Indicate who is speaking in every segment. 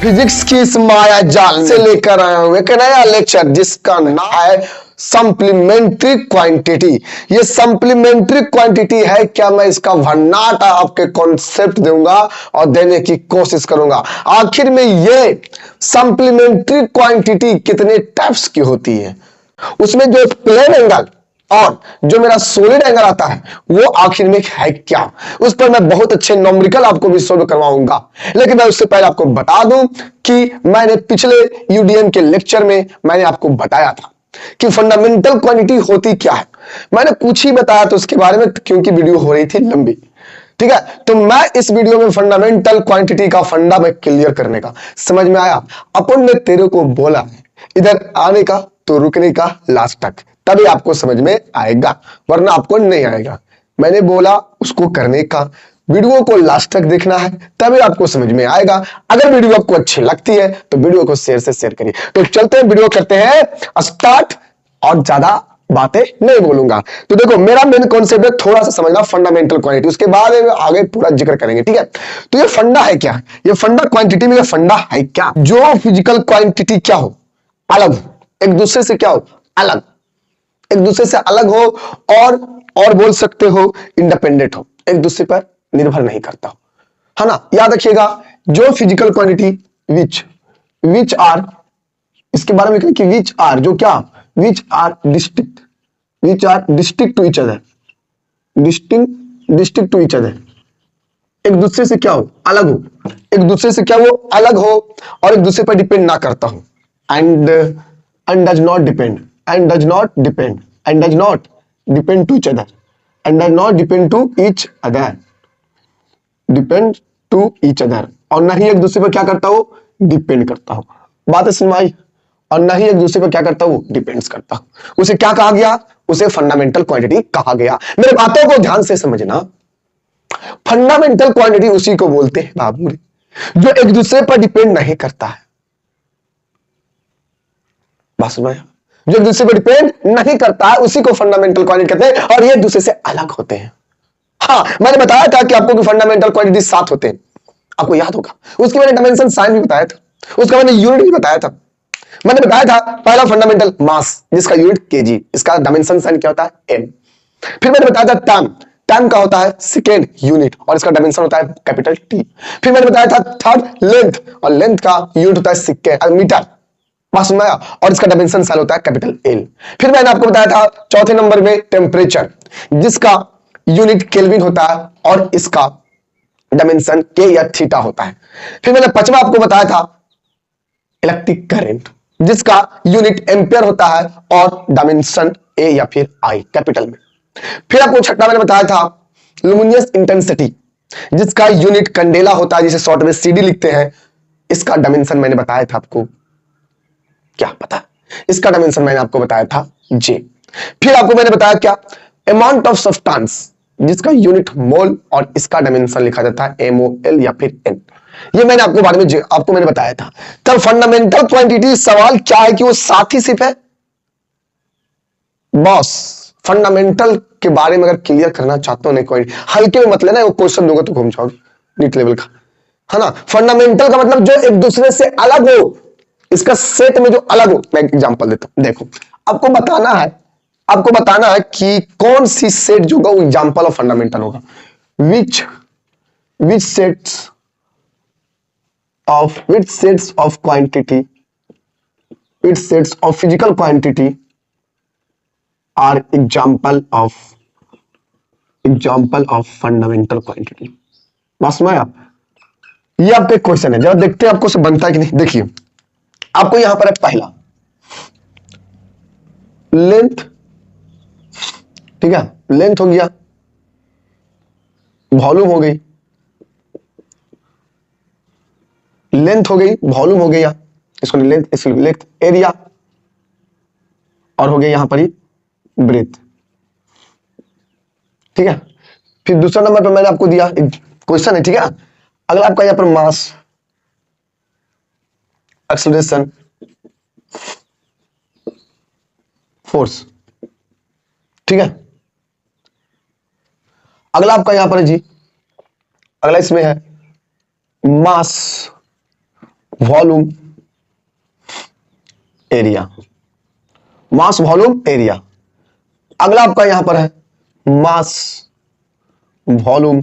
Speaker 1: Physics की इस माया जाल से लेकर आया हूं एक नया लेक्चर जिसका नाम है सप्लीमेंट्री क्वांटिटी। ये सप्लीमेंट्री क्वांटिटी है क्या, मैं इसका भन्नाटा आपके कॉन्सेप्ट दूंगा और देने की कोशिश करूंगा। आखिर में ये सप्लीमेंट्री क्वांटिटी कितने टाइप्स की होती है, उसमें जो प्लेन एंगल और जो मेरा सॉलिड एंगल आता है वो आखिर में है क्या, उस पर मैं बहुत अच्छे नॉमरिकल आपको भी सोल्व करवाऊंगा। लेकिन मैं उससे पहले आपको बता दूं कि मैंने पिछले यूडीएम के लेक्चर में मैंने आपको बताया था कि फंडामेंटल क्वांटिटी होती क्या है। मैंने कुछ ही बताया था उसके बारे में क्योंकि वीडियो हो रही थी लंबी। ठीक है, तो मैं इस वीडियो में फंडामेंटल क्वांटिटी का फंडा मैं क्लियर करने का, समझ में आया। अपन ने तेरे को बोला है इधर आने का तो रुकने का लास्ट तक, तभी आपको समझ में आएगा वरना आपको नहीं आएगा। मैंने बोला उसको करने का, वीडियो को लास्ट तक देखना है तभी आपको समझ में आएगा। अगर वीडियो आपको अच्छी लगती है तो वीडियो को शेयर से शेयर करिए। तो चलते हैं, वीडियो करते हैं स्टार्ट और ज्यादा बातें नहीं बोलूंगा। तो देखो मेरा मेन कॉन्सेप्ट है थोड़ा सा समझना फंडामेंटल क्वांटिटी, उसके बाद आगे पूरा जिक्र करेंगे। ठीक है, तो ये फंडा है क्या, ये फंडा क्वांटिटी में फंडा है क्या, जो फिजिकल क्वांटिटी क्या हो, अलग हो एक दूसरे से, क्या हो अलग, एक दूसरे से अलग हो और बोल सकते हो इंडिपेंडेंट हो, एक दूसरे पर निर्भर नहीं करता हो, है ना। याद रखिएगा जो फिजिकल क्वांटिटी विच आर, इसके बारे में कहें कि विच आर जो क्या, which are distinct to each other, distinct to each other, एक दूसरे से क्या हो अलग हो, एक दूसरे से क्या वो अलग हो और एक दूसरे पर डिपेंड ना करता हो। And does not depend, and does not depend, and does not depend to each other, and does not depend to each other, depend to each other, और ना ही एक दूसरे पर क्या करता हो डिपेंड करता हो। बात समझ में आई। और ना ही एक दूसरे पर क्या करता हूं डिपेंड्स करता हूं। उसे क्या कहा गया, उसे फंडामेंटल क्वांटिटी कहा गया। मेरे बातों को ध्यान से समझना, फंडामेंटल क्वांटिटी उसी को बोलते हैं बाबू जो एक दूसरे पर डिपेंड नहीं करता है। बात समझ में, जो एक दूसरे पर डिपेंड नहीं करता है उसी को फंडामेंटल क्वांटिटी कहते हैं, और ये एक दूसरे से अलग होते हैं। हाँ, मैंने बताया था कि आपको फंडामेंटल क्वांटिटी 7 होते हैं, आपको याद होगा। उसके मैंने डायमेंशन साइन भी बताया था, उसका मैंने यूनिट भी बताया था। मैंने बताया था पहला फंडामेंटल मास जिसका यूनिट केजी, इसका डायमेंशन साइन क्या होता है एम। फिर मैंने बताया था टाइम, टाइम का होता है सेकेंड यूनिट और इसका डायमेंशन होता है कैपिटल टी। फिर मैंने बताया था थर्ड लेंथ, और लेंथ का यूनिट होता है सेकेंड मीटर, बात समझ में आया, और इसका डायमेंशन साइन होता है कैपिटल एल। फिर मैंने आपको बताया था चौथे नंबर में टेम्परेचर जिसका यूनिट केल्विन होता है और इसका डायमेंशन के या थीटा होता है। फिर मैंने पांचवा आपको बताया था इलेक्ट्रिक करंट जिसका यूनिट एम्पियर होता है और डायमेंशन ए या फिर आई कैपिटल में। फिर आपको छठा मैंने बताया था लुमिनियस इंटेंसिटी जिसका यूनिट कैंडेला होता है, जिसे शॉर्ट में सीडी लिखते हैं। इसका डायमेंशन मैंने बताया था आपको, क्या पता, इसका डायमेंशन मैंने आपको बताया था जे। फिर आपको मैंने बताया क्या अमाउंट ऑफ सब्सटेंस जिसका यूनिट मोल और इसका डायमेंशन लिखा जाता है एमओएल या फिर एन। ये मैंने आपको बारे में आपको मैंने बताया था। तब फंडामेंटल क्वांटिटी सवाल क्या है कि वो साथ ही सिर्फ है बॉस। फंडामेंटल के बारे में अगर क्लियर करना चाहते हो नहीं, कोई हल्के में मत लेना, वो क्वेश्चन दूंगा तो घूम जाओगे नीट लेवल का, है ना। फंडामेंटल का मतलब जो एक दूसरे से अलग हो, इसका सेट में जो अलग हो। मैं एग्जांपल देता हूं, देखो आपको बताना है, आपको बताना है कि कौन सी सेट जो होगा वो एग्जांपल ऑफ फंडामेंटल होगा। Which sets of quantity, which sets of physical quantity are example of fundamental quantity. बस में आप ये आपका एक क्वेश्चन है, जरा देखते हैं आपको से बनता है कि नहीं। देखिए आपको यहां पर है पहला लेंथ, ठीक है, लेंथ हो गया, वॉल्यूम हो गई, लेंथ हो गई, वॉल्यूम हो गया, इसको लेंथ, इसको लेंथ एरिया, और हो गया यहां पर ही ब्रेथ, ठीक है। फिर दूसरा नंबर पर मैंने आपको दिया क्वेश्चन है, ठीक है। अगला आपका यहां पर मास, एक्सेलरेशन, फोर्स, ठीक है। अगला आपका यहां पर है जी, अगला इसमें है mass volume area, mass volume area. अगला आपका यहां पर है मास वॉल्यूम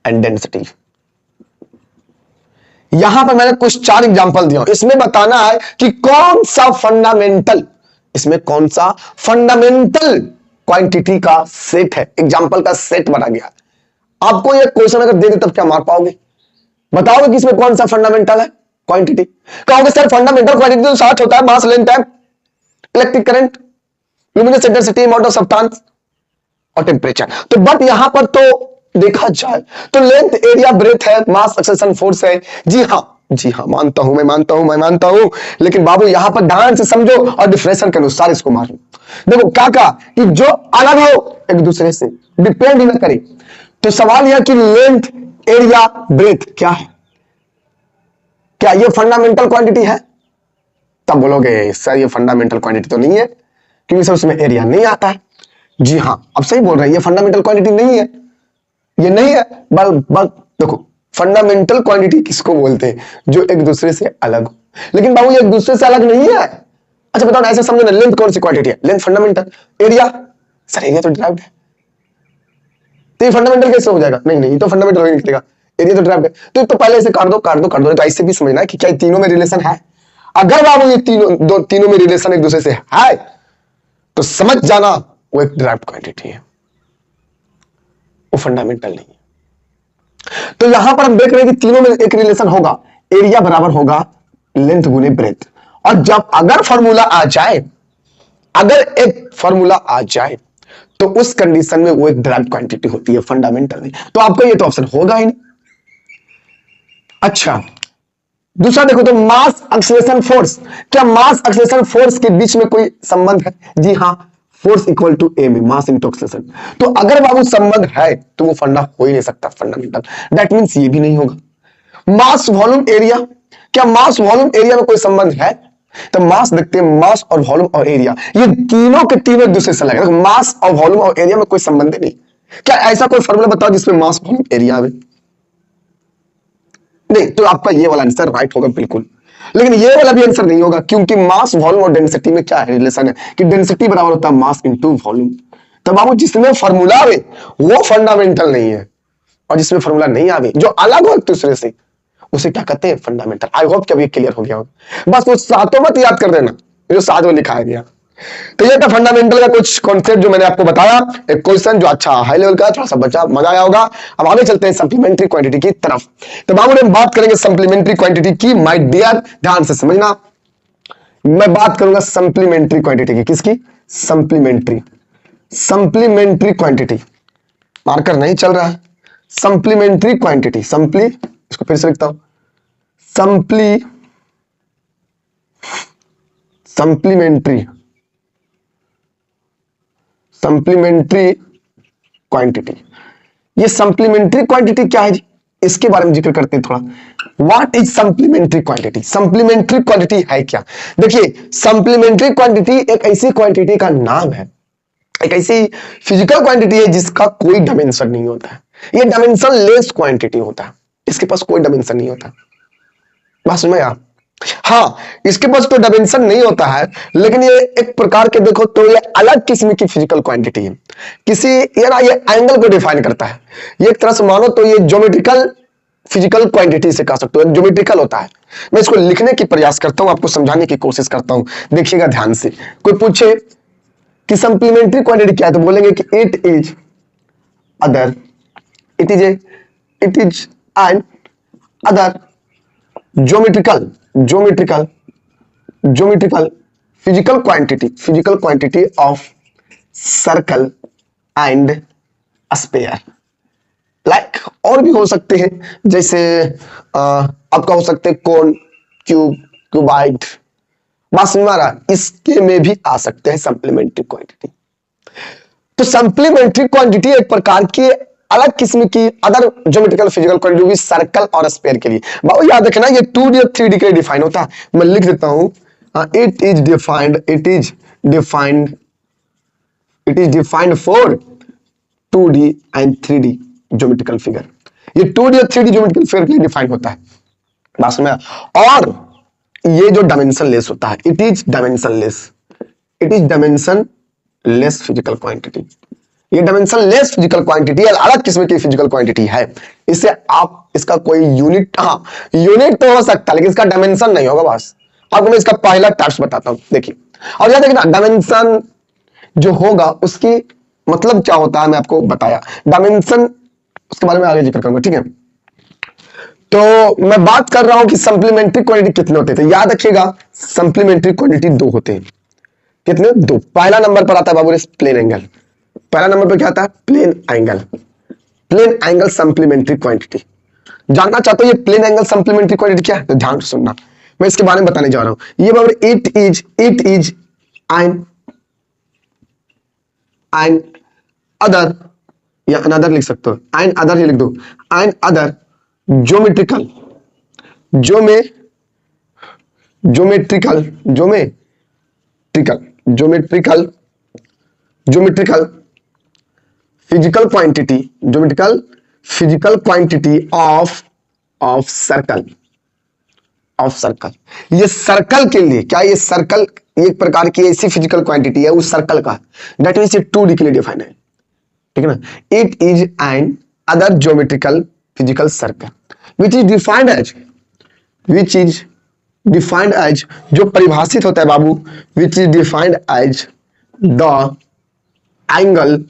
Speaker 1: एंड डेंसिटी। यहां पर मैंने कुछ 4 एग्जांपल दिया, इसमें बताना है कि कौन सा फंडामेंटल, इसमें कौन सा फंडामेंटल क्वांटिटी का सेट है, एग्जांपल का सेट बना गया। आपको ये क्वेश्चन अगर दे दे तब क्या मार पाओगे? बताओगे कि इसमें कौन सा फंडामेंटल है क्वांटिटी? कहोगे सर फंडामेंटल क्वांटिटी तो 7 होता है, mass, length, time, electric current, luminous intensity, amount of substance और टेम्परेचर। तो बट यहां पर तो देखा जाए तो लेंथ, एरिया, ब्रेथ है, मास, एक्सेलरेशन, फोर्स है। जी हाँ मानता हूं, मैं मानता हूं, लेकिन बाबू यहां पर ध्यान से समझो और डिफरेंशिएशन के अनुसार इसको मारो। देखो क्या कहा कि जो अलग हो एक दूसरे से, डिपेंड ही ना करे। तो सवाल यह कि लेंथ, एरिया, ब्रेथ क्या है? क्या ये फंडामेंटल क्वांटिटी है? तब बोलोगे सर ये फंडामेंटल क्वांटिटी तो नहीं है, क्योंकि सर उसमें एरिया नहीं आता है। जी हाँ, अब सही बोल रहे हैं, ये फंडामेंटल क्वांटिटी नहीं है, ये नहीं है। बल देखो, फंडामेंटल क्वांटिटी किसको बोलते हैं? जो एक दूसरे से अलग हो। लेकिन बाबू ये एक दूसरे से अलग नहीं है। अच्छा बताओ ना, ऐसे समझो ना, लेंथ कौन सी क्वांटिटी है? Length fundamental. Area, sir area तो डिराइव्ड है, तो ये फंडामेंटल कैसे हो जाएगा? नहीं ये तो फंडामेंटल हो ही निकलेगा, एरिया तो डिराइव्ड है। तो पहले इसे काट दो। तो ऐसे भी समझना है कि क्या तीनों में रिलेशन है। अगर बाबू ये तीनों में रिलेशन एक दूसरे से है तो समझ जाना वो एक डिराइव्ड क्वांटिटी है, वो फंडामेंटल नहीं है। तो यहां पर हम देख रहे हैं कि तीनों में एक रिलेशन होगा, एरिया बराबर होगा लेंथ गुने ब्रेथ। और जब अगर फॉर्मूला आ जाए, अगर एक फॉर्मूला आ जाए तो उस कंडीशन में वो एक डिराइव्ड क्वांटिटी होती है, फंडामेंटल नहीं। तो आपका ये तो ऑप्शन होगा ही नहीं। अच्छा दूसरा देखो तो मास एक्सीलरेशन फोर्स। क्या मास एक्सीलरेशन फोर्स के बीच में कोई संबंध है? जी हाँ, फोर्स इक्वल टू ए में मास इंटू एक्सीलरेशन। तो अगर बाबू संबंध है तो वो फंडा हो ही नहीं सकता, फंडामेंटल। दैट मींस ये भी नहीं होगा। मास वॉल्यूम एरिया, क्या मास वॉल्यूम एरिया में कोई संबंध है? तो मास देखते हैं, मास और वॉल्यूम और एरिया ये तीनों के तीनों एक दूसरे से लगे। मास और वॉल्यूम और एरिया में कोई संबंध ही नहीं। क्या ऐसा कोई फॉर्मूला बताओ जिसमें मास वॉल्यूम एरिया आवे? नहीं, तो आपका ये वाला आंसर राइट होगा बिल्कुल। लेकिन ये वाला भी आंसर नहीं होगा, क्योंकि मास वॉल्यूम और डेंसिटी में क्या है रिलेशन है कि डेंसिटी बराबर होता है मास इनटू वॉल्यूम। तो बाबू जिसमें फॉर्मूला आवे वो फंडामेंटल नहीं है, और जिसमें फॉर्मूला नहीं आवे, जो अलग हो एक दूसरे से, उसे क्या कहते हैं? फंडामेंटल। आई होप कि अब ये क्लियर हो गया होगा। बस वो सातों मत याद कर देना, जो साथ में लिखा गया। तो ये था फंडामेंटल का कुछ कॉन्सेप्ट जो मैंने आपको बताया। एक क्वेश्चन जो अच्छा हाई लेवल का, थोड़ा सा बच्चा मजा आया होगा। अब आगे चलते हैं सप्लीमेंट्री क्वांटिटी की तरफ। तो बाबू हम बात करेंगे सप्लीमेंट्री क्वांटिटी की। माय डियर ध्यान से समझना, मैं बात करूंगा सप्लीमेंट्री क्वांटिटी की। किसकी? Supplementary quantity. मार्कर नहीं चल रहा है। सप्लीमेंट्री क्वांटिटी, इसको फिर से लिखता हूं, सप्लीमेंट्री क्वांटिटी। ये सप्लीमेंट्री क्वांटिटी क्या है जी? इसके बारे में जिक्र करते हैं थोड़ा। What is supplementary quantity? Supplementary quantity है क्या? देखिए, सप्लीमेंट्री क्वांटिटी एक ऐसी क्वांटिटी का नाम है, एक ऐसी फिजिकल क्वांटिटी है जिसका कोई डायमेंशन नहीं होता है। ये डायमेंशन लेस क्वांटिटी होता है, इसके पास कोई डायमेंशन नहीं होता। बात समझ में आप? हाँ, इसके पास तो डायमेंशन नहीं होता है, लेकिन ये एक प्रकार के देखो तो ये अलग किस्म की फिजिकल क्वांटिटी है। ये एंगल को डिफाइन करता है। ये एक तरह से मानो तो ये ज्योमेट्रिकल फिजिकल क्वांटिटी से कह सकते हो, ज्योमेट्रिकल होता है। मैं इसको लिखने की प्रयास करता हूं, आपको समझाने की कोशिश करता हूं, देखिएगा ध्यान से। कोई पूछे कि सप्लीमेंट्री क्वांटिटी क्या है, तो बोलेंगे कि it is an other geometrical physical quantity of circle and sphere. Like और भी हो सकते हैं, जैसे आपका हो सकते हैं कोन, क्यूब, क्यूबाइड, मासमारा, इसके में भी आ सकते हैं सप्लीमेंट्री क्वांटिटी। तो सप्लीमेंट्री क्वांटिटी एक प्रकार की अलग किस्म की अदर ज्योमेट्रिकल फिजिकल क्वांटिटी भी सर्कल और स्फीयर के लिए। बाबू याद रखना, ये 2D और 3D के लिए डिफाइन होता है। मैं लिख देता हूं, it is defined for 2D and 3D geometrical figure. ये 2D और 3D ज्योमेट्रिकल फिगर के लिए डिफाइन होता है। बात में। और ये जो डायमेंशन लेस होता है, it is dimension less, it is dimension less physical quantity. ये डायमेंशन लेस फिजिकल क्वांटिटी अलग किस्म की फिजिकल क्वांटिटी है। इसे आप इसका कोई यूनिट, हाँ यूनिट तो हो सकता है लेकिन इसका डायमेंशन नहीं होगा। बस आपको मैं इसका पहला टास्क बताता हूं, देखिए। और याद रखना डायमेंशन जो होगा उसकी मतलब क्या होता है, मैं आपको बताया डायमेंशन, उसके बारे में आगे जिक्र करूंगा, ठीक है। तो मैं बात कर रहा हूं कि सप्लीमेंट्री क्वांटिटी कितने होते थे। याद रखिएगा सप्लीमेंट्री क्वांटिटी 2 होते हैं। कितने? 2। पहला नंबर पर आता है बाबू प्लेन एंगल। पहला नंबर पर क्या आता है? Plane angle. Plane angle supplementary quantity. जानना चाहते हो ये प्लेन एंगल सप्लीमेंट्री क्वांटिटी क्या है, तो ध्यान से सुनना, मैं इसके बारे में बताने जा रहा हूं। ये बाबू इट इज एंड अदर, या अनदर लिख सकते हो, एंड अदर ही लिख दो, and other geometrical geometrical physical quantity of circle. ये सर्कल के लिए क्या, ये सर्कल एक प्रकार की ऐसी फिजिकल क्वांटिटी है उस सर्कल का, दैट मीन्स ये 2D के लिए डिफाइन है, ठीक है ना। It is an other geometrical physical circle which is defined as, जो परिभाषित होता है बाबू, which is defined as the angle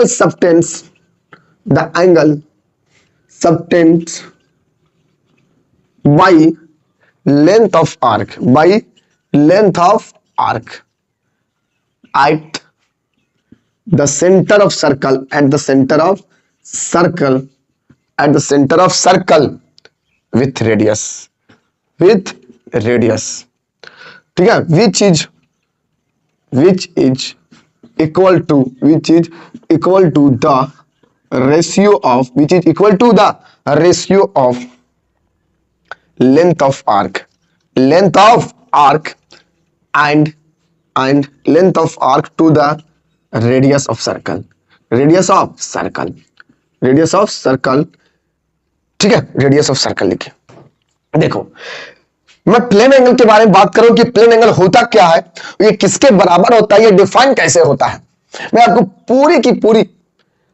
Speaker 1: subtends by length of arc at the center of circle with radius, ठीक है, which is equal to the ratio of length of arc and length of arc to the radius of circle, ठीक है। Radius of circle लिखिए। देखो मैं plane angle के बारे में बात करूं कि प्लेन एंगल होता क्या है, ये किसके बराबर होता है, ये डिफाइन कैसे होता है, मैं आपको पूरी की पूरी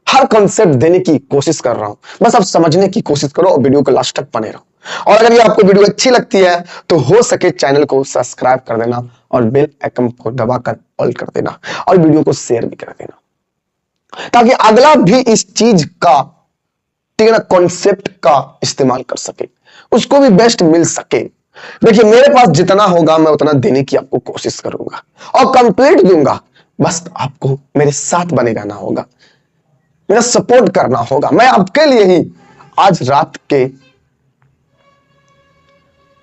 Speaker 1: हर कॉन्सेप्ट देने की कोशिश कर रहा हूं। बस आप समझने की कोशिश करो और वीडियो को लास्ट तक बने रहो। और अगर ये आपको वीडियो अच्छी लगती है तो हो सके चैनल को सब्सक्राइब कर देना और बेल आइकन को दबाकर ऑल कर देना और वीडियो को शेयर भी कर देना, ताकि अगला भी इस चीज का, ठीक है ना, कॉन्सेप्ट का इस्तेमाल कर सके, उसको भी बेस्ट मिल सके। देखिए मेरे पास जितना होगा मैं उतना देने की आपको कोशिश करूंगा और कंप्लीट दूंगा। बस आपको मेरे साथ बने रहना होगा, मेरा सपोर्ट करना होगा। मैं आपके लिए ही आज रात के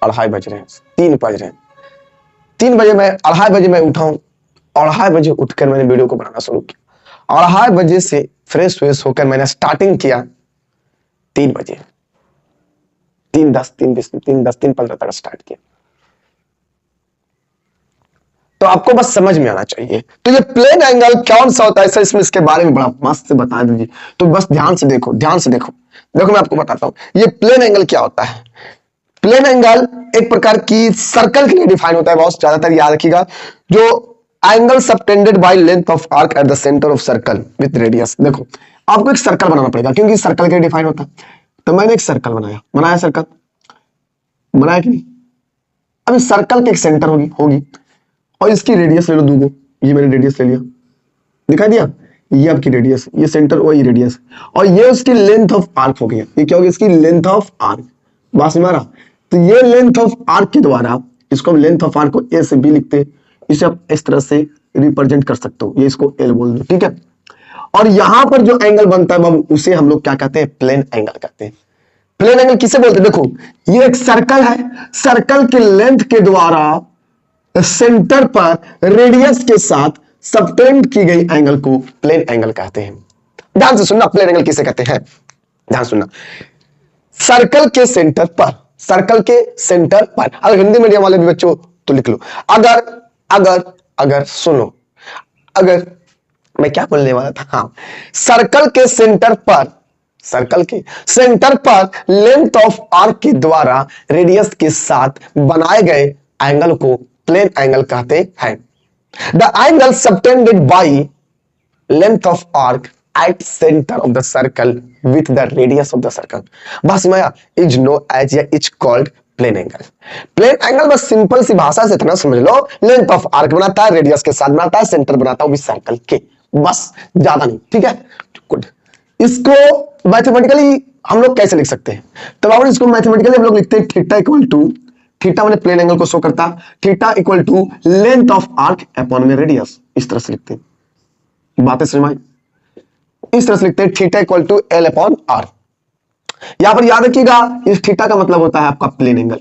Speaker 1: 2:30 बज रहे हैं, 3 बज रहे हैं, 3 बजे मैं 2:30 बजे मैं उठा हूं, 2:30 बजे उठकर मैंने वीडियो को बनाना शुरू किया। 2:30 बजे से फ्रेश होकर मैंने स्टार्टिंग किया 3 बजे, 3:10, 3:20, 3:10, 3:15 तक स्टार्ट किया। तो आपको बस समझ में आना चाहिए। तो ये प्लेन एंगल कौन सा होता है, इसमें इसके बारे में बड़ा मस्त से बता दीजिए। तो बस ध्यान से देखो देखो मैं आपको बताता हूं ये प्लेन एंगल क्या होता है। प्लेन एंगल एक प्रकार की सर्कल के लिए डिफाइन होता है, बहुत ज्यादातर याद रखिएगा, जो angle subtended by length of arc at the centre of circle with radius. देखो आपको एक सर्कल बनाना पड़ेगा क्योंकि सर्कल के लिए डिफाइन होता है। तो मैंने एक सर्कल बनाया सर्कल बनाया कि नहीं। अब इस सर्कल के एक सेंटर होगी और इसकी रेडियस ले लो 2 को, ये मैंने रेडियस ले लिया, दिखाई दिया, ये आपकी रेडियस, ये सेंटर और ये रेडियस, और ये उसकी लेंथ ऑफ आर्क हो गया। ये क्या हो गया, इसकी लेंथ ऑफ आर्क। बात समझ रहा। तो ये लेंथ ऑफ आर्क के द्वारा इसको हम लेंथ ऑफ आर्क को ए से बी लिखते हैं, इसे आप इस तरह से रिप्रेजेंट कर सकते हो, ये इसको एल बोल दो, ठीक है। और यहां पर जो एंगल बनता है बाबू उसे हम लोग क्या कहते हैं, प्लेन एंगल कहते हैं। प्लेन एंगल किसे बोलते हैं, देखो ये एक सर्कल है, सर्कल के लेंथ के द्वारा सेंटर पर रेडियस के साथ सबटेंड की गई एंगल को प्लेन एंगल कहते हैं। ध्यान से सुनना, प्लेन एंगल किसे कहते हैं, ध्यान सुनना। सर्कल के सेंटर पर, अगर हिंदी मीडियम वाले भी बच्चों तो लिख लो। अगर सुनो, अगर मैं क्या बोलने वाला था, हाँ, सर्कल के सेंटर पर सर्कल के सेंटर पर लेंथ ऑफ आर्क के द्वारा रेडियस के साथ बनाए गए एंगल को प्लेन एंगल कहते हैं। The angle subtended by length of arc at centre of the circle with the radius of the circle बस में इज नो एज या is called plane angle. Plane angle बस सिंपल सी भाषा से इतना समझ लो, लेंथ ऑफ आर्क बनाता है, रेडियस के साथ बनाता है, सेंटर बनाता है वो भी सर्कल के, बस ज्यादा नहीं। ठीक है, गुड। इसको मैथमेटिकली हम लोग कैसे लिख सकते हैं? तो बाबू इसको मैथमेटिकली हम लोग लिखते हैं थीटा इक्वल टू, थीटा मैंने प्लेन एंगल को शो करता, theta equal to length of arc upon में रेडियस, इस तरह से लिखते हैं। बातें समझ में, इस तरह से लिखते हैं theta equal to L upon R. यहां पर याद रखिएगा इस थीटा का मतलब होता है आपका प्लेन एंगल,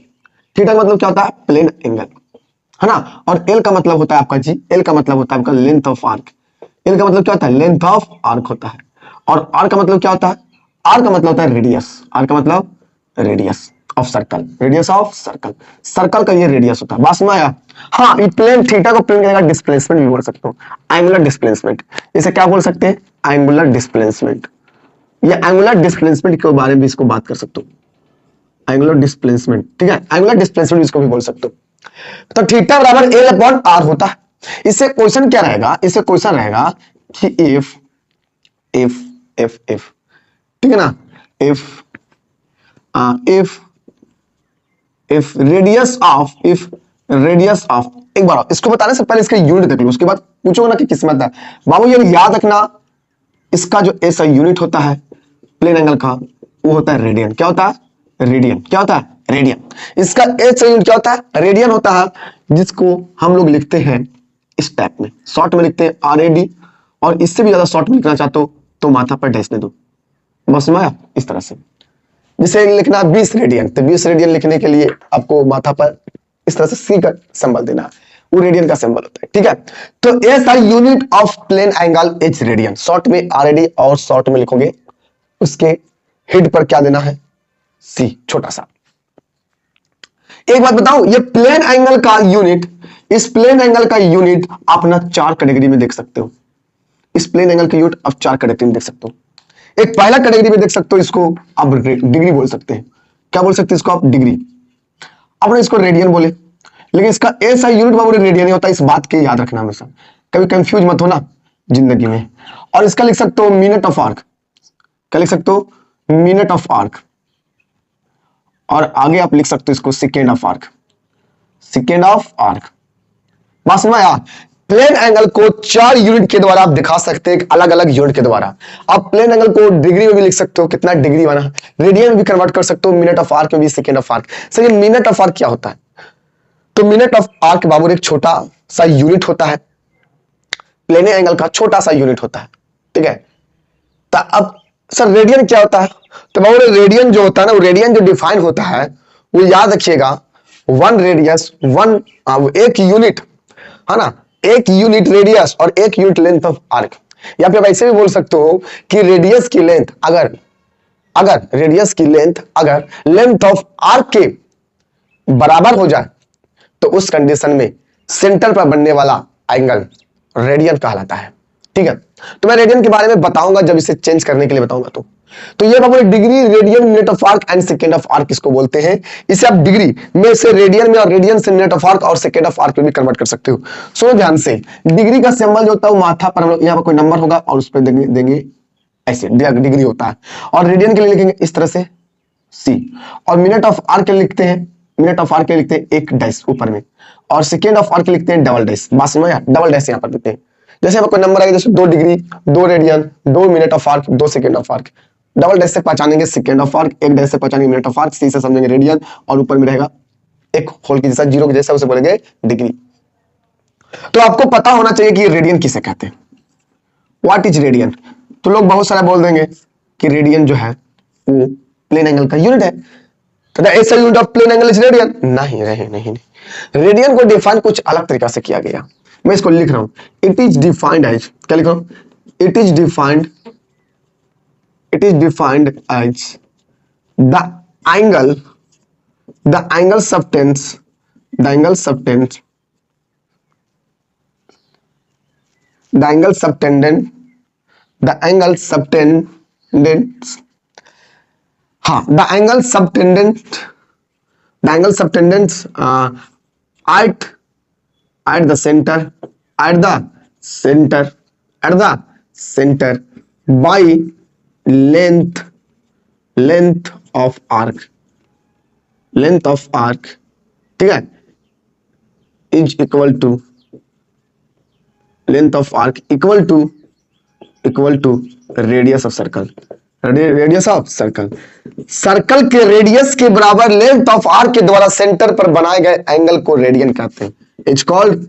Speaker 1: थीटा का मतलब क्या होता है? प्लेन एंगल, है ना। और एल का मतलब होता है आपका जी, एल का मतलब होता है आपका लेंथ ऑफ आर्क। एल का मतलब क्या होता है? लेंथ ऑफ आर्क होता है। और आर का मतलब क्या होता है? आर का मतलब होता है रेडियस, आर का मतलब radius of circle, radius of circle, circle का ये रेडियस होता है। बात में आया? हाँ, ये प्लेन थीटा को प्लेन का डिस्प्लेसमेंट भी बोल सकते हो, एंगुलर डिस्प्लेसमेंट। इसे क्या बोल सकते हैं? Angular displacement. ये एंगुलर डिस्प्लेसमेंट के बारे में भी इसको बात कर सकते हो, एंगुलर डिस्प्लेसमेंट। ठीक है, एंगुलर डिस्प्लेसमेंट इसको भी बोल सकते हो। तो थीटा बराबर एल अपॉन आर होता है। इससे क्वेश्चन क्या रहेगा? इससे क्वेश्चन रहेगा कि इफ इफ इफ इफ ठीक है ना, इफ इफ रेडियस ऑफ एक बार इसको बताने से पहले इसका यूनिट देख लो, उसके बाद पूछोगे ना कि किस्मत है। बाबू ये याद रखना, इसका जो ऐसा यूनिट होता है प्लेन एंगल का वो होता है रेडियन। क्या होता है? रेडियन। क्या होता है? रेडियन। इसका ऐसा यूनिट क्या होता है? रेडियन होता है, जिसको हम लोग लिखते हैं इस टाइप में, शॉर्ट में लिखते हैं RAD। और इससे भी ज्यादा शॉर्ट में लिखना चाहते हो तो माथा पर डैश दे दो, बस में इस तरह से। जिसे लिखना 20 रेडियन, तो 20 रेडियन लिखने के लिए आपको माथा पर इस तरह से सी का सिंबल देना है, वो रेडियन का सिंबल होता है। ठीक है, तो ऐसा unit of plane angle is radian, short में RAD, और शॉर्ट में लिखोगे उसके हेड पर क्या देना है? सी, छोटा सा। एक बात बताओ, ये प्लेन एंगल का यूनिट, इस प्लेन एंगल का यूनिट आप ना 4 कैटेगरी में देख सकते हो। इस प्लेन एंगल का यूनिट आप 4 कैटेगरी में देख सकते हो। एक पहला कैटेगरी में देख सकते हो, इसको आप डिग्री बोल सकते हैं। क्या बोल सकते हैं इसको आप? डिग्री। आपने इसको रेडियन बोले, लेकिन इसका ऐसा यूनिट बाबू रेडियन नहीं होता, इस बात के याद रखना हमेशा, कभी कंफ्यूज मत होना जिंदगी में। और इसका लिख सकते हो मिनट ऑफ आर्क। क्या लिख सकते हो? Minute of arc. और आगे आप लिख सकते हो इसको second of arc, second of arc. बात समझ आया? प्लेन एंगल को 4 यूनिट के द्वारा आप दिखा सकते हैं, अलग अलग यूनिट के द्वारा। आप प्लेन एंगल को डिग्री में भी लिख सकते हो, कितना डिग्री बना, रेडियन में भी कन्वर्ट कर सकते हो, मिनट ऑफ आर्क में भी, सेकेंड ऑफ आर्क। सर ये मिनट ऑफ आर्क क्या होता है? तो मिनट ऑफ आर्क बाबू एक छोटा सा यूनिट होता है, प्लेन एंगल का छोटा सा यूनिट होता है। ठीक है, तो अब सर रेडियन क्या होता है? तो बाबू रेडियन जो होता है ना, वो रेडियन जो डिफाइन होता है वो याद रखिएगा, 1 रेडियस, 1 एक यूनिट, है ना, एक यूनिट रेडियस और एक यूनिट लेंथ ऑफ आर्क। या फिर ऐसे भी बोल सकते हो कि रेडियस की लेंथ अगर रेडियस की लेंथ अगर लेंथ ऑफ आर्क के बराबर हो जाए तो उस कंडीशन में सेंटर पर बनने वाला एंगल रेडियन कहलाता है। ठीक है, तो मैं रेडियन के बारे में बताऊंगा जब इसे चेंज करने के लिए बताऊंगा। तो ये बाबू degree, radian, minute of arc and second of arc इसको बोलते हैं। इसे आप डिग्री में से रेडियन में और रेडियन से मिनट ऑफ आर्क और सेकेंड ऑफ आर्क में भी कन्वर्ट कर सकते हो। सुनो ध्यान से, डिग्री का सिंबल जो होता है वो माथा पर, हम लोग यहाँ पर कोई नंबर होगा और उस पर देंगे ऐसे, डिग्री होता है। और रेडियन के लिए लिखेंगे इस तरह से C। और मिनट ऑफ आर्क के लिए लिखते हैं, मिनट ऑफ आर्क के लिए लिखते हैं एक डैश ऊपर में, और सेकेंड ऑफ आर्क के लिए लिखते हैं डबल डैश। बात समझ, डबल डैश यहाँ पर देते हैं। जैसे कोई नंबर आएगा, जैसे 2 degree, 2 radian, 2 minute of arc, 2 second of arc, double dash से पहचानेंगे सेकेंड ऑफ आर्क, एक डैश से पहचानेंगे मिनट ऑफ आर्क, सी से समझेंगे रेडियन, और ऊपर में रहेगा एक होल की जैसा, जीरो के जैसा, उसे बोलेंगे डिग्री। तो आपको पता होना चाहिए कि रेडियन किसे कहते हैं, व्हाट इज रेडियन। तो लोग बहुत सारा बोल देंगे कि रेडियन जो है वो प्लेन एंगल का यूनिट है, तो ऐसा unit of plane angle is radian. नहीं, रेडियन को डिफाइन कुछ अलग तरीका से किया गया। मैं इसको लिख रहा हूं, इट इज डिफाइंड एज, क्या लिख रहा हूं? It is defined as the angle subtends the angle subtended हाँ, the angle subtended at the center at the center at the center by length of arc ठीक है, is equal to length of arc equal to radius of circle circle के radius के बराबर length of arc के द्वारा centre पर बनाए गए एंगल को रेडियन कहते हैं। It's called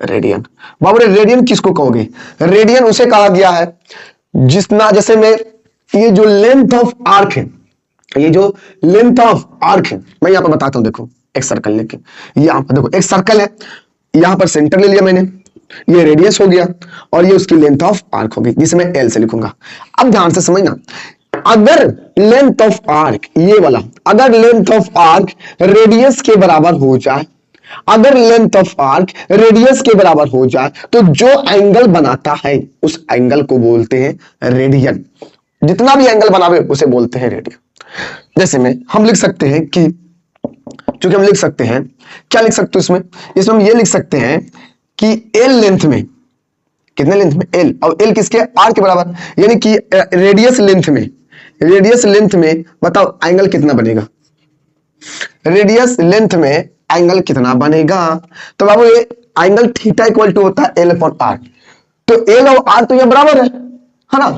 Speaker 1: radian. Babu radian किसको कहोगे? रेडियन उसे कहा गया है जितना, जैसे में ये जो लेंथ ऑफ आर्क है, मैं यहां पर बताता हूं। देखो एक सर्कल लेके, यहां पर देखो एक सर्कल है, यहां पर सेंटर ले लिया मैंने, ये रेडियस हो गया और ये उसकी लेंथ ऑफ आर्क होगी, जिसे मैं एल से लिखूंगा। अब ध्यान से समझना, अगर लेंथ ऑफ आर्क ये वाला, अगर लेंथ ऑफ आर्क रेडियस के बराबर हो जाए, तो जो एंगल बनाता है उस एंगल को बोलते हैं रेडियन। जितना भी एंगल बनावे उसे बोलते हैं रेडियन। जैसे में हम लिख सकते हैं कि, चूंकि हम लिख सकते हैं, क्या लिख सकते हो इसमें हम ये लिख सकते हैं कि एल लेंथ में, कितने लेंथ में? एल, और एल किसके? आर के बराबर, यानी कि रेडियस लेंथ में बताओ एंगल कितना बनेगा? रेडियस लेंथ में एंगल कितना बनेगा? तो बाबू ये एंगल थीटा इक्वल टू होता है एल अपॉन आर। तो एल और आर तो ये बराबर है ना?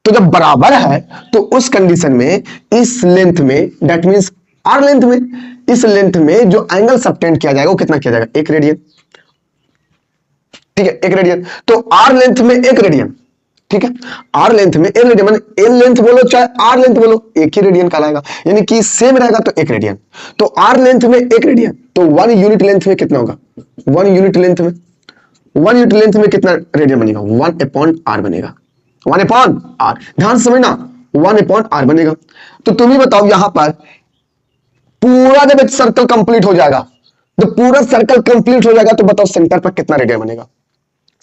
Speaker 1: तो जब बराबर है तो उस कंडीशन में इस लेंथ में, दैट मींस आर लेंथ में, इस लेंथ में जो एंगल सबटेंड किया जाएगा वो कितना किया जाएगा? 1 रेडियन। ठीक है, 1 रेडियन। तो आर लेंथ में 1 रेडियन, ठीक है, आर लेंथ में 1 रेडियन, माने एल लेंथ बोलो चाहे आर लेंथ बोलो, एक ही रेडियन कहलाएगा, यानी कि सेम रहेगा तो 1 रेडियन। तो आर लेंथ में 1 रेडियन, तो 1 यूनिट लेंथ में कितना होगा? 1 यूनिट लेंथ में कितना रेडियन बनेगा? 1 अपॉन आर बनेगा, 1 अपॉन आर। ध्यान से समझना, 1 अपॉन आर बनेगा। तो तुम ही बताओ, यहां पर पूरा जब एक सर्कल कंप्लीट हो जाएगा, तो पूरा सर्कल कंप्लीट हो जाएगा, तो बताओ सेंटर पर कितना रेडियन बनेगा?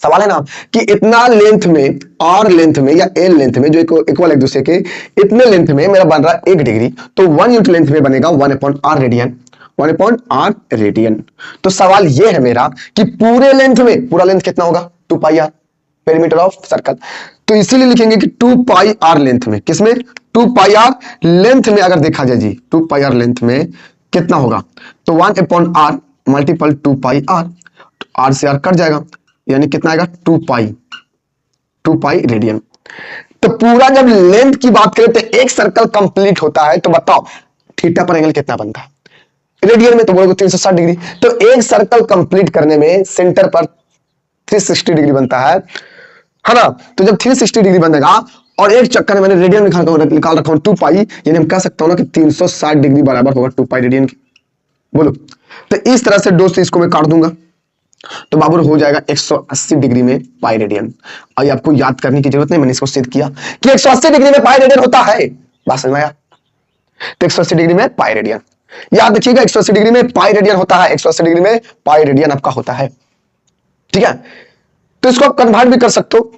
Speaker 1: सवाल है ना कि इतना लेंथ में, आर लेंथ में या एल लेंथ में, जो इक्वल एक दूसरे के, इतने लेंथ में मेरा बन रहा है 1 डिग्री, तो 1 यूनिट लेंथ में बनेगा 1 upon R radian, 1 upon R radian. तो सवाल यह है मेरा कि पूरे लेंथ में, पूरा लेंथ कितना होगा? 2 pi are, perimeter of circle. तो इसीलिए लिखेंगे कि 2 पाई आर लेंथ में, किसमें? 2 पाई आर लेंथ में अगर देखा जाए जी, 2 पाई आर लेंथ में कितना होगा? तो 1 upon R multiple 2 pi R, R से आर कट जाएगा, यानी कितना आएगा? 2 पाई रेडियन। तो पूरा जब लेंथ की बात करें तो एक सर्कल कंप्लीट होता है, तो बताओ थीटा पर एंगल कितना बनता है? रेडियन में तो बोलोगे 360 डिग्री। तो एक सर्कल कंप्लीट करने में सेंटर पर 360 डिग्री बनता है ना? तो जब 360 डिग्री बनेगा और एक चक्कर में मैंने रेडियन निकाल रखा हूं 2 पाई, यानी हम कह सकता हूं ना कि 360 डिग्री बराबर होगा 2 पाई रेडियन की। बोलो, तो इस तरह से दोस्त इसको मैं काट दूंगा, तो बाबू हो जाएगा 180 डिग्री में पाई रेडियन। और आपको याद करने की जरूरत नहीं, मैंने इसको सिद्ध किया कि 180 डिग्री में पाई रेडियन होता है। बात समझ में आया? तो 180 डिग्री में पाई रेडियन, याद रखिएगा 180 डिग्री में पाई रेडियन होता है, 180 डिग्री में पाई रेडियन आपका होता है। ठीक है, तो इसको आप कन्वर्ट भी कर सकते हो।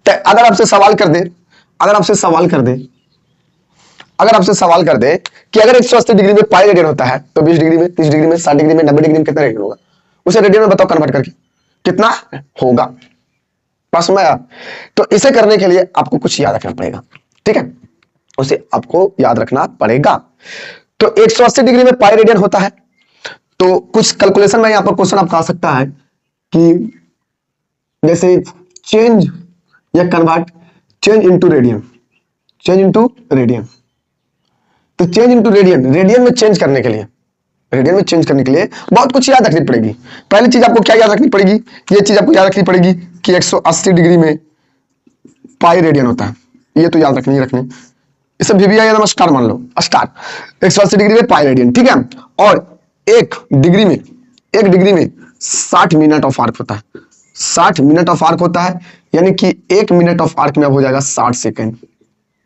Speaker 1: अगर आपसे सवाल कर दे कि अगर 180 डिग्री में पाई रेडियन होता है, तो 20 डिग्री में, 30 डिग्री में, 60 डिग्री में, 90 डिग्री में कितना रेडियन होगा? उसे रेडियन में बताओ कन्वर्ट करके कितना होगा? पास में आया? तो इसे करने के लिए आपको कुछ याद रखना पड़ेगा। ठीक है, उसे आपको याद रखना पड़ेगा। तो 180 डिग्री में पाई रेडियन होता है, तो कुछ कैलकुलेशन में यहां पर क्वेश्चन आपका आ सकता है कि जैसे चेंज या कन्वर्ट, चेंज इनटू रेडियन, तो चेंज इनटू रेडियन में चेंज करने के लिए, बहुत कुछ याद रखनी पड़ेगी। पहली चीज आपको क्या याद रखनी पड़ेगी? ये चीज आपको याद रखनी पड़ेगी कि 180 डिग्री में पाई रेडियन होता है, ये तो याद रखनी। इसे भी आया स्टार मान लो, स्टार 180 डिग्री में पाई रेडियन, ठीक है। और 1 डिग्री में 60 मिनट ऑफ आर्क होता है, 60 मिनट ऑफ आर्क होता है, यानी कि 1 मिनट ऑफ आर्क में अब हो जाएगा 60 सेकेंड।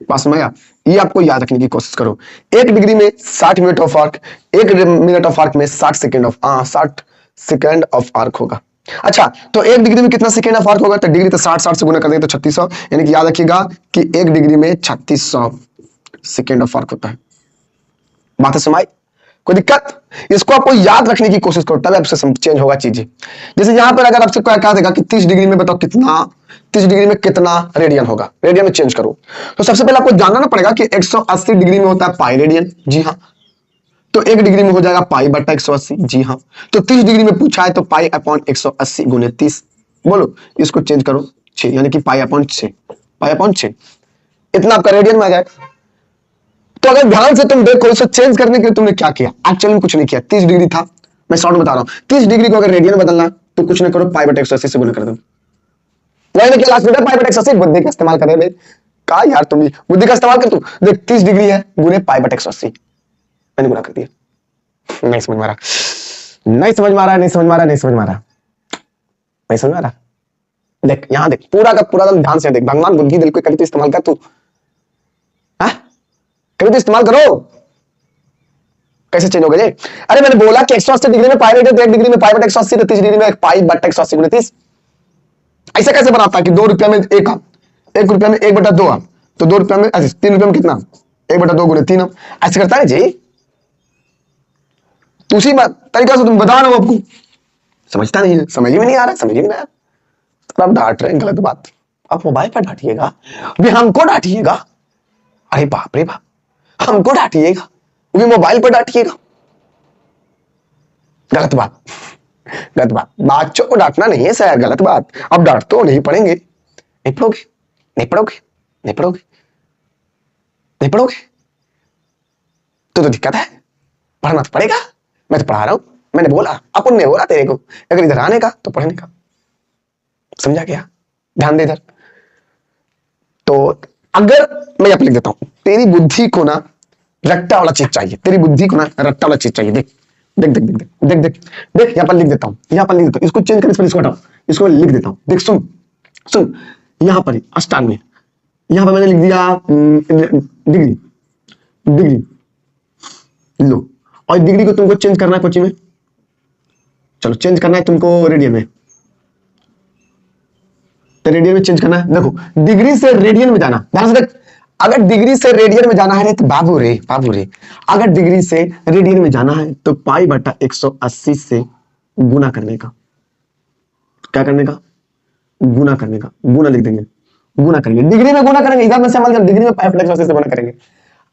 Speaker 1: पास में आया? ये आपको याद रखने की कोशिश करो। 1 डिग्री में 60 minute of arc, 1 minute of arc में 60 सेकेंड ऑफ आर्क होगा। अच्छा, तो 1 डिग्री में कितना सेकेंड ऑफ आर्क होगा? तो डिग्री तो 60 से गुना कर देंगे तो 3600, यानी कि याद रखिएगा कि 1 डिग्री में 3600 सेकेंड ऑफ आर्क होता है। बात है समाई, कोई दिक्कत? इसको आपको याद रखने की कोशिश करो, तब आपसे चेंज होगा चीजें। जैसे यहां पर अगर आपसे कोई कहा देगा कि 30 डिग्री में बताओ कितना, 30 डिग्री में कितना रेडियन होगा, रेडियन में चेंज करो, तो सबसे पहले आपको जानना पड़ेगा कि 180 डिग्री में होता है पाई रेडियन। जी हाँ, तो 1 डिग्री में हो जाएगा पाई बटा 180। जी हाँ, तो 30 डिग्री में पूछा है तो पाई अपॉन 180 गुने 30। बोलो, इसको चेंज करो 6, यानी कि पाई अपॉन 6, पाई अपॉन 6, इतना आपका रेडियन में आ जाएगा। तो अगर ध्यान से तुम देखो, इसको चेंज करने के लिए तुमने क्या किया, एक्चुअली में कुछ नहीं किया। 30 डिग्री था, मैं शॉर्ट बता रहा हूं, 30 डिग्री को अगर रेडियन बदलना तो कुछ नहीं करो, पाई बटा 180 से गुना कर दो। वही क्या लास्ट में पाई बटा 180 बुद्धि का इस्तेमाल कर रहे कहा यार, तुम बुद्धि का इस्तेमाल कर। तू देख 30 डिग्री है गुने पाई बटा 180, मैंने गुना कर दिया। नहीं समझ मारा, नहीं समझ मारा, नहीं समझ मारा, नहीं समझ मारा, नहीं समझ मारा। देख यहां देख, पूरा का पूरा ध्यान से देख, भगवान बुद्धि दिल को कभी तो इस्तेमाल कर तू, कभी तो इस्तेमाल करो। कैसे चेंज हो गए? अरे मैंने बोला कि 180 डिग्री में पाई रेडियन, तो 1 डिग्री में पाई बटा 180, तो 30 डिग्री में पाई बटा 180 गुने 30। ऐसा कैसे बनाता कि 2 रुपया में 1 आम, 1 रुपया में 1 बटा 2 आम, तो 2 रुपया में 3 रुपया में कितना, 1 बटा 2 गुने 3 आम। ऐसे करता है जी, तो उसी तरीका से तुम बता रहे हो, आपको समझता नहीं है, समझ में नहीं आ रहा, समझ में नहीं आया तो आप डांट रहे हैं, गलत बात। आप मोबाइल पर डांटिएगा, भी हमको डांटिएगा, अरे बाप रे बाप, हमको डांटिएगा, भी मोबाइल पर डांटिएगा, गलत बात, गलत बात। बच्चों को डांटना नहीं है सर, गलत बात। अब डांट तो नहीं पढ़ेंगे, नहीं पढ़ोगे, नहीं पढ़ोगे, नहीं पढ़ोगे, नहीं पढ़ोगे तो दिक्कत है। पढ़ना तो पड़ेगा, मैं तो पढ़ा रहा हूं, मैंने बोला, अपन ने बोला तेरे को अगर इधर आने का तो पढ़ने का, समझा क्या? ध्यान दे इधर। तो अगर मैं यहां पर लिख देता हूं, तेरी बुद्धि को ना रट्टा वाला चीज चाहिए, तेरी बुद्धि को ना रट्टा वाला चीज चाहिए। देख देख देख देख देख देख देख, यहां पर लिख देता हूं, यहां पर लिख देता हूं, इसको चेंज कर, इसको हटाओ, इसको लिख देता हूं। देख सुन सुन, यहां पर अष्टांग में, यहां पर मैंने लिख दिया डिग्री, डिग्री लो, और डिग्री को तुमको चेंज करना है कोचिंग में, चलो चेंज करना है तुमको रेडियन में, तो रेडियन में चेंज करना है। देखो डिग्री से रेडियन में जाना, ध्यान से देख, अगर डिग्री से रेडियन में जाना है तो बाबू रे अगर डिग्री से रेडियन में जाना है तो पाई बटा 180 से गुना करने का, क्या करने का, गुना करने का, गुना लिख देंगे, गुना करेंगे, डिग्री में गुना करेंगे, इधर में से समझ, डिग्री में पाई बटा 180 से गुना करेंगे।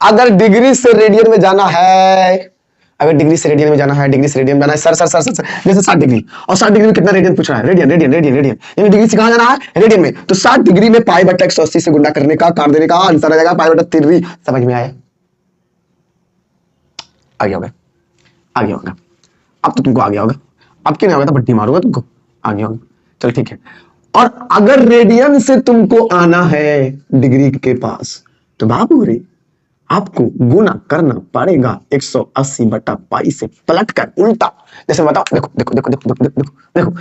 Speaker 1: अगर डिग्री से रेडियन में जाना है, अगर डिग्री से रेडियन में जाना है, डिग्री से रेडियन में जाना है, सर सर सर सर, जैसे 60 डिग्री, और 60 डिग्री में कितना रेडियन पूछ रहा है, रेडियन रेडियन रेडियन रेडियन, यानी डिग्री से कहां जाना है, रेडियन में, तो 60 डिग्री में पाई बटा 180 से गुणा करने का, काट देने का, आंसर आ जाएगा पाई बटा 3। समझ में आया? आ गया होगा, आ गया होगा, अब तो तुमको आ गया होगा, अब क्यों नहीं होगा, तो बट्टी मारूंगा तुमको, आ गया होगा, चल ठीक है। और अगर रेडियन से तुमको आना है डिग्री के पास, तो बाबू रे आपको गुना करना पड़ेगा 180 बटा पाई से, पलट कर उल्टा। जैसे बताओ, देखो देखो देखो देखो देखो देखो देखो,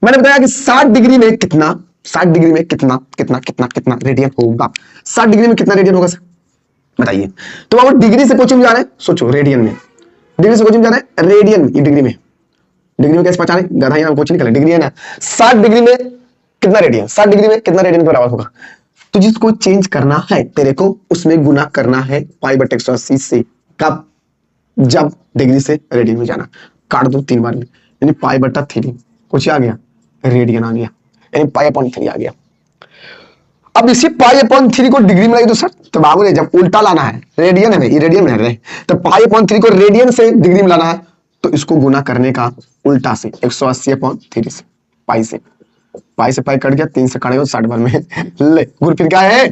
Speaker 1: मैंने बताया कि 60 डिग्री में कितना, 60 डिग्री में कितना कितना कितना कितना रेडियन होगा, 60 डिग्री में कितना रेडियन होगा सर बताइए। तो बाबू डिग्री से कोचिंग जा रहे हैं, सोचो रेडियन में, डिग्री से कोचिंग जा रहे हैं रेडियन में, डिग्री में, डिग्री में कैसे पहचाने, गधा यहाँ कोचिंग निकले, डिग्री है ना, 60 डिग्री में कितना रेडियन, 60 डिग्री में कितना रेडियन के बराबर होगा, तो जिसको चेंज करना है तेरे को उसमें गुना करना है पाई बटे 180 से, कब, जब डिग्री से रेडियन में जाना, काट दो 3 बार में, यानी पाई बटा 3, कुछ आ गया, रेडियन आ गया, यानी पाई अपॉन 3 आ गया। अब इसी पाई अपॉन 3 को डिग्री में लगी तो सर, तो बाबू ने जब उल्टा लाना है, रेडियन है ये रेडियन में रहे, तो पाई अपॉन 3 को रेडियन से डिग्री में लाना है, तो इसको गुना करने का उल्टा से 180 अपॉन 3 से, पाई से, पाई से पाई कट गया, 3 से काटेगा 60 बार में, ले गुर फिर क्या है,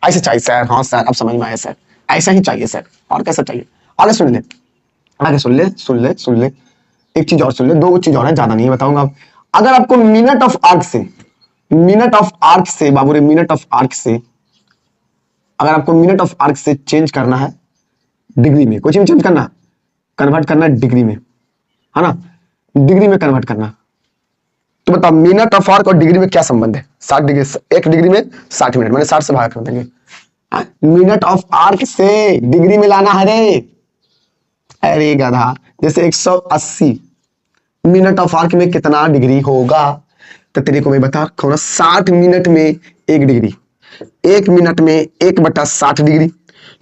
Speaker 1: ऐसे चाहिए सर, हाँ सर अब समझ में आया सर, ऐसा ही चाहिए सर, और कैसा चाहिए, आगे सुन ले, आगे सुन ले सुन ले सुन ले, एक चीज और सुन ले, 2 चीज और है, ज्यादा नहीं बताऊंगा। अगर आपको मिनट ऑफ आर्क से, मिनट ऑफ आर्क से बाबू रे, मिनट ऑफ आर्क से, अगर आपको मिनट ऑफ आर्क से चेंज करना है डिग्री में, कुछ भी चेंज करना, कन्वर्ट करना डिग्री में, है ना, डिग्री में कन्वर्ट करना, तो बताओ मिनट ऑफ आर्क और डिग्री में क्या संबंध है, 60 डिग्री, 1 डिग्री में 60 मिनट, मैंने 60 से भाग कर देंगे, मिनट ऑफ आर्क से डिग्री में लाना है रे, अरे गधा, जैसे 180 मिनट ऑफ आर्क में कितना डिग्री होगा, तो तेरे को मैं बता रखा हूं ना, 60 मिनट में 1 डिग्री, 1 मिनट में 1 बटा 60 डिग्री,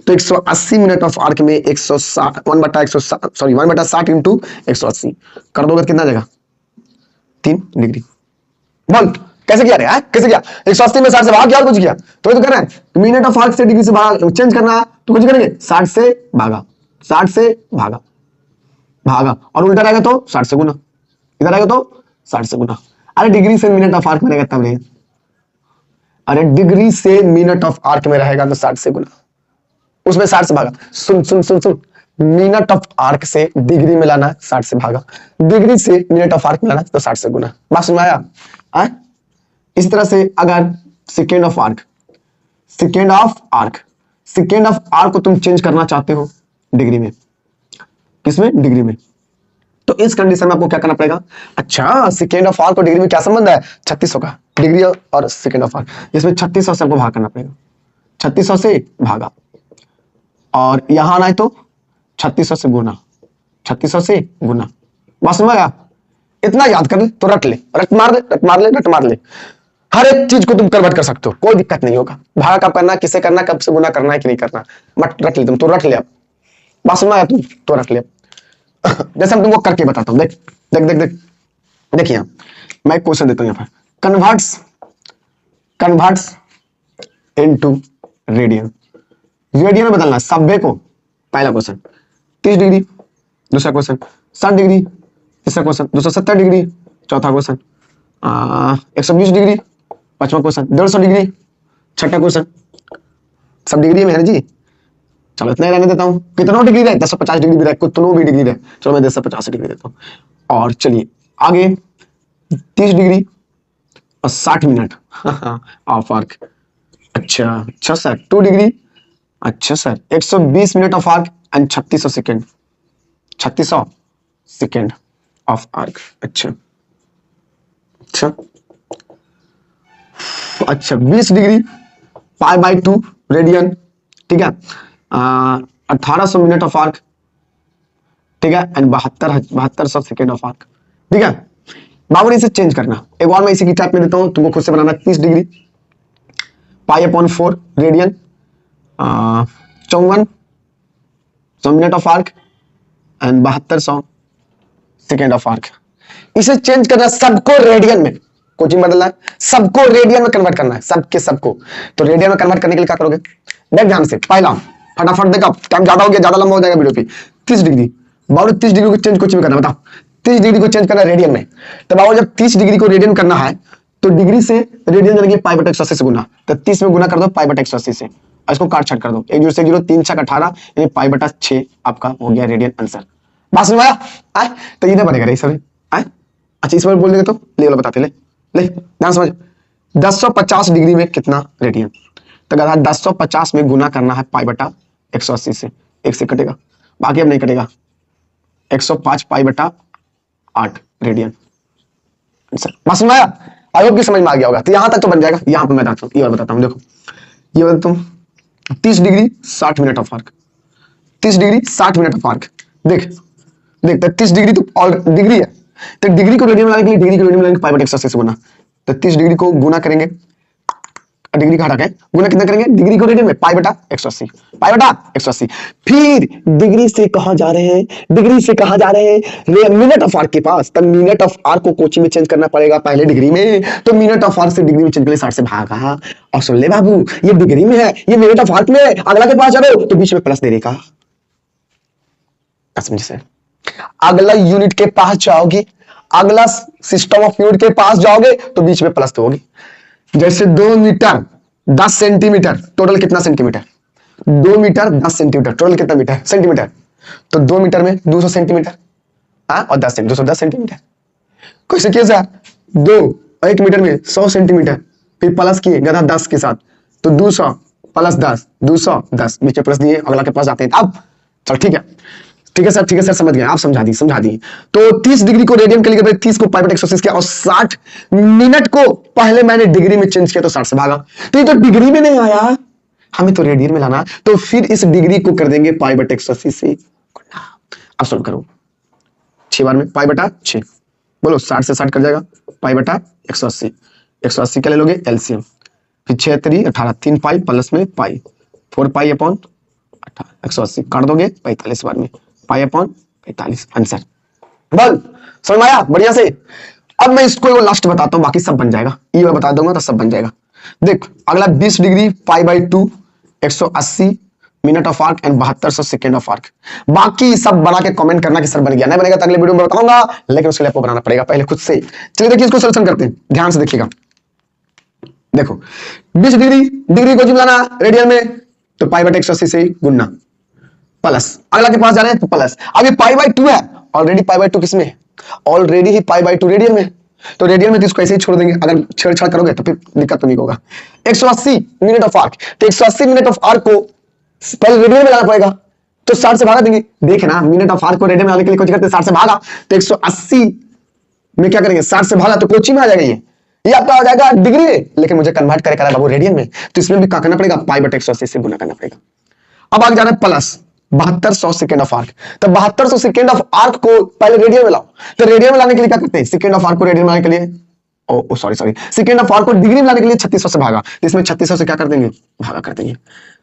Speaker 1: तो 180 मिनट ऑफ आर्क में 160 1/60 इंटू 180 कर दोगे तो कितना आ जाएगा 3 डिग्री। बोल कैसे किया रे? कैसे किया? 180 में 60 से भागा, क्या और कुछ किया? तो कर रहे हैं मिनट ऑफ आर्क से डिग्री से भागा, चेंज करना है तो कुछ करेंगे 60 से भागा, 60 से भागा, भागा और उल्टा रहेगा तो 60 से गुना, इधर आएगा तो 60 से गुना। अरे डिग्री से मिनट ऑफ आर्क में रहेगा तब नहीं, अरे डिग्री से मिनट ऑफ आर्क में रहेगा तो 60 से गुना, उसमें 60 से भागा। सुन सुन सुन सुन, मिनट ऑफ आर्क से डिग्री में लाना 60 से भागा, डिग्री से मिनट ऑफ आर्क में लाना तो 60 से गुना। बात समझ में आया? इस तरह से अगर second of arc, second of arc, second of arc को तुम चेंज करना चाहते हो डिग्री में, किसमें? डिग्री में। तो इस कंडीशन में आपको क्या करना पड़ेगा? अच्छा सेकेंड ऑफ आर्क और डिग्री में क्या संबंध है? 3600 का, डिग्री और सेकेंड ऑफ आर्क, इसमें 3600 से आपको भाग करना पड़ेगा, 3600 से भागा और यहां आना है तो 3600 से गुना, 3600 से गुना। बात समझ आया? इतना याद कर ले तो रट ले, रट मार ले, रट मार ले, रट मार ले। हर एक चीज को तुम कन्वर्ट कर सकते हो, कोई दिक्कत नहीं होगा। भागा कब करना, किसे करना, कब से गुना करना है कि नहीं करना, मत रट ले तुम, तो रट ले। अब बात समझ आया? तुम तो रट ले। जैसे हम तुमको करके बताता हूं, देख देख देख देख देखिए, मैं क्वेश्चन देता हूं यहां पर, कन्वर्ट्स इनटू रेडियन, रेडियन में बदलना है सब्बे को। पहला क्वेश्चन 30 डिग्री, दूसरा क्वेश्चन 60 डिग्री, तीसरा क्वेश्चन 270 डिग्री, चौथा क्वेश्चन 120 डिग्री, पांचवा क्वेश्चन 150 डिग्री, छठा क्वेश्चन सब डिग्री में है ना जी। चलो इतना ही रहने देता हूँ, कितना डिग्री रहे, 150 डिग्री भी रहे, कितनों भी डिग्री रहे, चलो मैं 150 डिग्री देता हूँ। और चलिए आगे 30 डिग्री और 60 मिनट ऑफ आर्क। अच्छा सर 2 डिग्री, अच्छा sir 120 minute of arc and 3600 second, 3600 second of arc. अच्छा 20 डिग्री π/2 रेडियन, ठीक है, 1800 मिनट ऑफ आर्क, ठीक है, एंड 7200 सेकेंड ऑफ आर्क, ठीक है। बाबू इसे चेंज करना, एक और मैं इसी की टाइप में देता हूं, तुमको खुद से बनाना। 30 degree π/4 radian, 5400 minute of arc and 7200 second of arc. इसे चेंज करना सबको रेडियन में, कोचिंग बदलना है, सबको रेडियन में कन्वर्ट करना है, सबके सबको। तो रेडियन में कन्वर्ट करने के लिए क्या करोगे? देख ध्यान से, पहला फटाफट देखा, टाइम ज्यादा हो गया, ज्यादा लंबा हो जाएगा वीडियो पे। 30 डिग्री बाबू, 30 डिग्री को चेंज कोचिंग में करना, बताओ 30 डिग्री को चेंज करना रेडियन में। तो बाबू जब 30 डिग्री को रेडियन करना है तो डिग्री से रेडियन जाएंगे π/180 से गुना, तो 30 में गुना कर दो π/180 से, और इसको काट छाट कर दो, 1 0 से 0, 3 6 18, यानी π/6 आपका हो गया रेडियन आंसर। बात समझ आया? तो ये ना बनेगा रे सर। अच्छा इस बार बोल देंगे तो ले लो, बताते ले ध्यान समझ। 1050 डिग्री में कितना रेडियन? तो अगर 1050 में गुना करना है π/180 से, 1 से कटेगा, बाकी अब नहीं कटेगा, 105 π/8 रेडियन आंसर। बात समझ आया? आई होप कि समझ में आ गया होगा। तो यहां तक तो बन जाएगा। यहां पे मैं बताता हूँ, ये और बताता हूँ, देखो ये बताता हूँ, 30 degree 60 minute of arc, 30 degree 60 minute of arc. देख 30 डिग्री तो ऑल डिग्री है, तो डिग्री को रेडियन में लाने के लिए डिग्री को रेडियन में लाएंगे π/180 से गुना, तो 30 डिग्री को गुना करेंगे, डिग्री का हटा के गुना कितना करेंगे? डिग्री को रेडियन में π/180, π/180। फिर डिग्री से कहां जा रहे हैं? डिग्री से कहां जा रहे हैं? मिनट ऑफ आर्क के पास। तब मिनट ऑफ आर्क को कोचिंग में चेंज करना पड़ेगा, पहले डिग्री में, तो मिनट ऑफ आर्क से डिग्री में चेंज करने 60 से भागा। और सुन ले बाबू, ये डिग्री में है, ये मिनट ऑफ आर्क में है, अगला के पास जाओ तो बीच में प्लस दे देगा। समझे? अगला यूनिट के पास जाओगे, अगला सिस्टम ऑफ यूनिट के पास जाओगे तो बीच में प्लस दोगे। जैसे 2 मीटर 10 सेंटीमीटर, टोटल कितना सेंटीमीटर? 2 मीटर 10 सेंटीमीटर, टोटल कितना मीटर? सेंटीमीटर। तो 2 मीटर में 200 सेंटीमीटर, और 210 सेंटीमीटर। कैसे किया सर? 2 और 1 मीटर में 100 सेंटीमीटर, फिर प्लस किए गधा 10 के साथ, तो 200 प्लस 10, 210, बीच में प्लस दिए, अगला के पास जाते हैं। अब चल ठीक है सर, ठीक है सर, समझ गए आप, समझा दी। तो 30 डिग्री को रेडियन के लिए 30 को π/180 किया, और 60 मिनट को पहले मैंने डिग्री में चेंज किया तो 60 से भागा। तो ये तो डिग्री में नहीं आया, हमें तो रेडियन में लाना, तो फिर इस डिग्री को कर देंगे π/180 से गुना। अब सॉल्व करो, 6 बार में π/6, बोलो 60 से 60 कर जाएगा, π/180, 180 क्या ले लोगे? एलसीएम, फिर 6 3 18, 3 पाई प्लस में पाई, 4 पाई अपॉन 180 काट दोगे 45 बार में, पाई अपॉन 45 आंसर। बोल समझ में आया बढ़िया से। अब मैं इसको लास्ट बताता हूं, बाकी सब बन जाएगा, ये मैं बता दूंगा तो सब बन जाएगा। देख अगला 20 degree pi by 2 180 minute of arc and 7200 second of arc. बाकी सब बना के कमेंट करना कि सर बन गया, नहीं बनेगा तो अगले वीडियो में बताऊंगा, लेकिन उसके लिए आपको बनाना पड़ेगा पहले खुद से। चलिए देखिए इसको सोल्यूशन करते हैं, ध्यान से देखिएगा। देखो 20 डिग्री को जब लाना रेडियन में तो पाई बाई 180 से गुणना प्लस, अगला के पास जा रहे हैं तो प्लस। अभी पाई बाई 2 है, ऑलरेडी पाई बाई 2 किसमें, already he pi by 2 radian में, तो रेडियन में तो इसको ऐसे ही छोड़ देंगे, अगर छेड़छाड़ करोगे तो फिर दिक्कत तो नहीं होगा। 180 मिनट ऑफ आर्क, तो 180 मिनट ऑफ आर्क को पहले रेडियन में लाना पड़ेगा, तो 60 से भागा देंगे। देखे ना मिनट ऑफ आर्क को रेडियन में लाने के लिए कुछ करते 60 से भागा, तो 180 में क्या करेंगे 60 से भागा तो कोची में आ जाएगा, ये आपका आ जाएगा डिग्री में, लेकिन मुझे कन्वर्ट करेगा बाबू रेडियन में, तो इसमें भी क्या करना पड़ेगा, पाई बटे 180 से गुना करना पड़ेगा। अब आगे जाना है प्लस 7200 सेकेंड ऑफ आर्क, तो 7200 सेकेंड ऑफ आर्क को पहले रेडियन में लाओ, तो रेडियन में लाने के लिए क्या करते हैं, सेकेंड ऑफ आर्क को रेडियन में लाने के लिए सॉरी सेकेंड ऑफ आर्क को डिग्री में लाने के लिए 3600 से भागा, तो इसमें 3600 से क्या कर देंगे, भागा कर देंगे,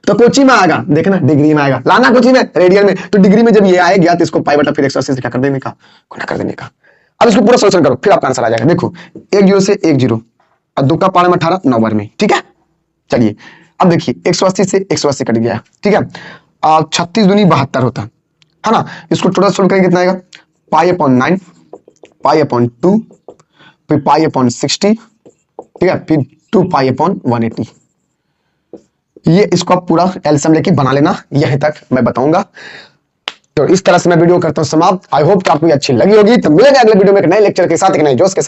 Speaker 1: तो कोची में आएगा, देखना डिग्री में आएगा, लाना कोची में रेडियन में, तो डिग्री में जब ये आएगा तो इसको पाई बटा फिर 180 से क्या कर देने का, गुना कर देने का। अब इसको पूरा सोल्यूशन करो, फिर आपका आंसर आ जाएगा। देखो 1 0 से 1 0 और 2 का पावर में 18 9 बार में, ठीक है। चलिए अब देखिए 180 से 180 कट गया, ठीक है, 36 दूनी 72 होता है ना, इसको टोटल सोल्व करेंगे कितना आएगा, पाई अपॉन 9 पाई अपॉन 2 फिर पाई अपॉन 60, ठीक है, फिर 2 पाई अपॉन 180। ये इसको आप पूरा एलसीएम लेके बना लेना, यहीं तक मैं बताऊंगा। तो इस तरह से मैं वीडियो करता हूं समाप्त। आई होप कि आपको अच्छी लगी होगी, तो मिलेंगे अगले वीडियो में एक नए लेक्चर के साथ, एक नए जोश के साथ।